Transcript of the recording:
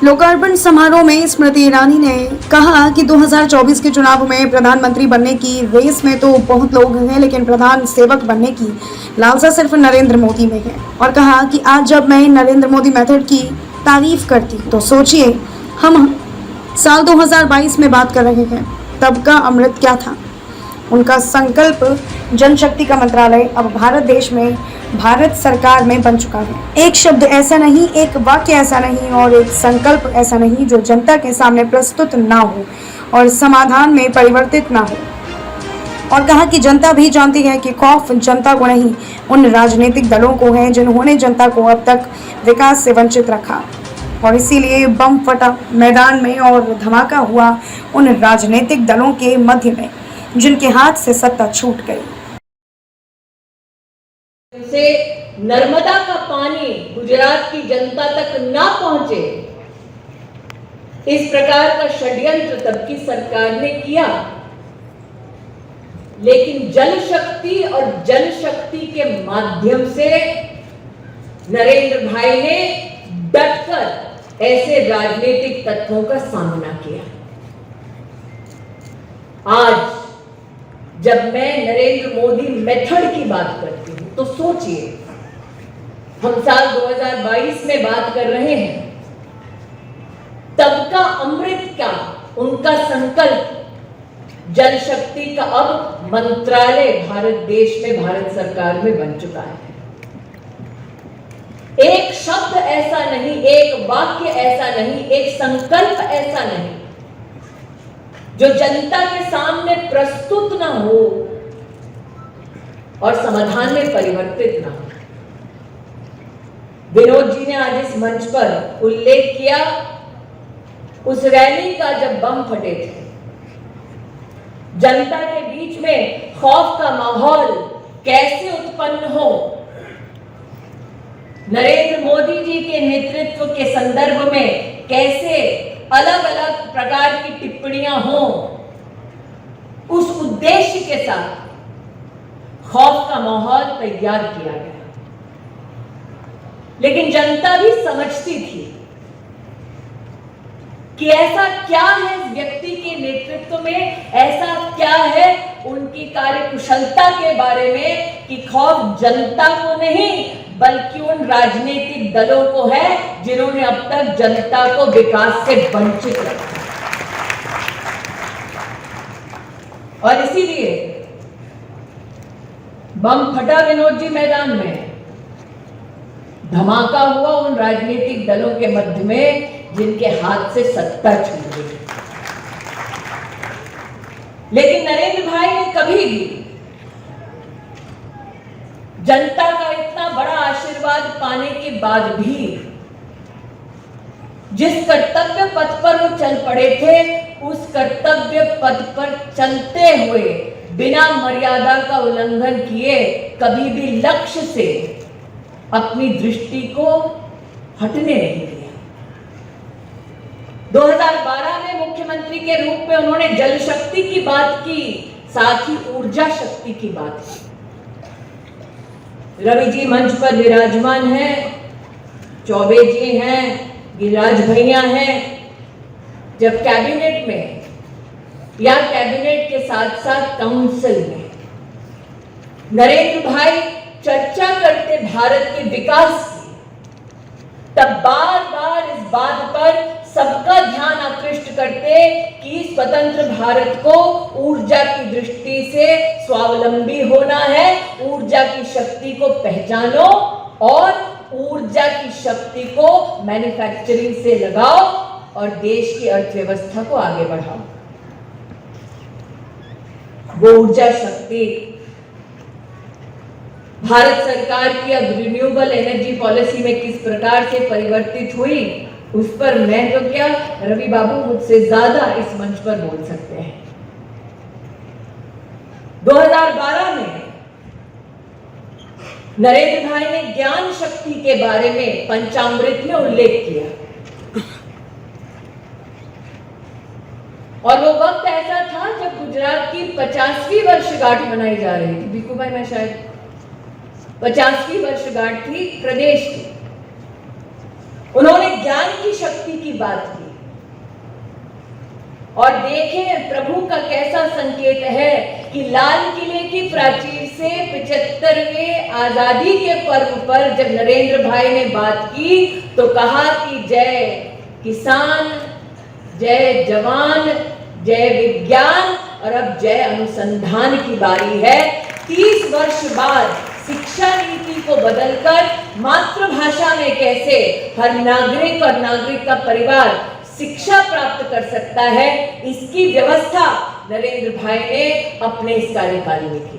लोकार्पण समारोह में स्मृति ईरानी ने कहा कि 2024 के चुनाव में प्रधानमंत्री बनने की रेस में तो बहुत लोग हैं, लेकिन प्रधान सेवक बनने की लालसा सिर्फ नरेंद्र मोदी में है। और कहा कि आज जब मैं नरेंद्र मोदी मेथड की तारीफ करती तो सोचिए, हम साल 2022 में बात कर रहे हैं, तब का अमृत क्या था। उनका संकल्प जनशक्ति का मंत्रालय अब भारत देश में भारत सरकार में बन चुका है। एक शब्द ऐसा नहीं, एक वाक्य ऐसा नहीं और एक संकल्प ऐसा नहीं जो जनता के सामने प्रस्तुत ना हो और समाधान में परिवर्तित ना हो। और कहा कि जनता भी जानती है कि खौफ जनता को नहीं, उन राजनीतिक दलों को है जिन्होंने जनता को अब तक विकास से वंचित रखा। और इसीलिए बम फटा मैदान में और धमाका हुआ उन राजनीतिक दलों के मध्य में जिनके हाथ से सत्ता छूट गई। से नर्मदा का पानी गुजरात की जनता तक ना पहुंचे, इस प्रकार का षड्यंत्र तब की सरकार ने किया। लेकिन जल शक्ति और जनशक्ति के माध्यम से नरेंद्र भाई ने डटकर ऐसे राजनीतिक तत्वों का सामना किया। आज जब मैं नरेंद्र मोदी मेथड की बात करती हूं तो सोचिए, हम साल 2022 में बात कर रहे हैं, तब का अमृत क्या, उनका संकल्प जल शक्ति का अब मंत्रालय भारत देश में भारत सरकार में बन चुका है। एक शब्द ऐसा नहीं, एक वाक्य ऐसा नहीं, एक संकल्प ऐसा नहीं जो जनता के सामने प्रस्तुत ना हो और समाधान में परिवर्तित ना हो। विनोद जी ने आज इस मंच पर उल्लेख किया उस रैली का जब बम फटे थे, जनता के बीच में खौफ का माहौल कैसे उत्पन्न हो। नरेंद्र मोदी जी के नेतृत्व के संदर्भ में कैसे अलग अलग प्रकार की टिप्पणियां हों, उस उद्देश्य के साथ खौफ का माहौल तैयार किया गया। लेकिन जनता भी समझती थी कि ऐसा क्या है इस व्यक्ति के नेतृत्व में, ऐसा क्या है उनकी कार्यकुशलता के बारे में कि खौफ जनता को नहीं बल्कि उन राजनीतिक दलों को है जिन्होंने अब तक जनता को विकास से वंचित रखा। और इसीलिए बम फटा विनोद जी मैदान में, धमाका हुआ उन राजनीतिक दलों के मध्य में जिनके हाथ से सत्ता छूट गई। लेकिन नरेंद्र भाई ने कभी भी जनता का इतना बड़ा आशीर्वाद पाने के बाद भी जिस कर्तव्य पथ पर वो चल पड़े थे, उस कर्तव्य पथ पर चलते हुए बिना मर्यादा का उल्लंघन किए कभी भी लक्ष्य से अपनी दृष्टि को हटने नहीं दिया। 2012 में मुख्यमंत्री के रूप में उन्होंने जल शक्ति की बात की, साथ ही ऊर्जा शक्ति की बात की। रवि जी मंच पर विराजमान हैं, चौबे जी हैं, गिरिराज भैया हैं। जब कैबिनेट में या कैबिनेट के साथ साथ काउंसिल में नरेंद्र भाई चर्चा करते भारत के विकास की, तब बार बार इस बात पर सबका ध्यान आकृष्ट करते कि स्वतंत्र भारत को ऊर्जा की दृष्टि से स्वावलंबी होना है, ऊर्जा की शक्ति को पहचानो और ऊर्जा की शक्ति को मैन्युफैक्चरिंग से लगाओ और देश की अर्थव्यवस्था को आगे बढ़ाओ। वो ऊर्जा शक्ति भारत सरकार की अब रिन्यूएबल एनर्जी पॉलिसी में किस प्रकार से परिवर्तित हुई, उस पर मैं तो क्या, रवि बाबू मुझसे ज्यादा इस मंच पर बोल सकते हैं। 2012 में नरेंद्र भाई ने ज्ञान शक्ति के बारे में पंचामृत में उल्लेख किया और वो वक्त ऐसा था जब गुजरात की 50वीं वर्षगांठ मनाई जा रही थी। भिक्कू भाई, मैं शायद 50वीं वर्षगांठ थी प्रदेश की। उन्होंने ज्ञान की शक्ति की बात की और देखें प्रभु का कैसा संकेत है कि लाल किले की प्राचीर से 75वें आजादी के पर्व पर जब नरेंद्र भाई ने बात की तो कहा कि जय किसान, जय जवान, जय विज्ञान और अब जय अनुसंधान की बारी है। 30 वर्ष बाद शिक्षा नीति को बदलकर मातृभाषा में कैसे हर नागरिक और नागरिक का परिवार शिक्षा प्राप्त कर सकता है, इसकी व्यवस्था नरेंद्र भाई ने अपने इस कार्यकाल में की।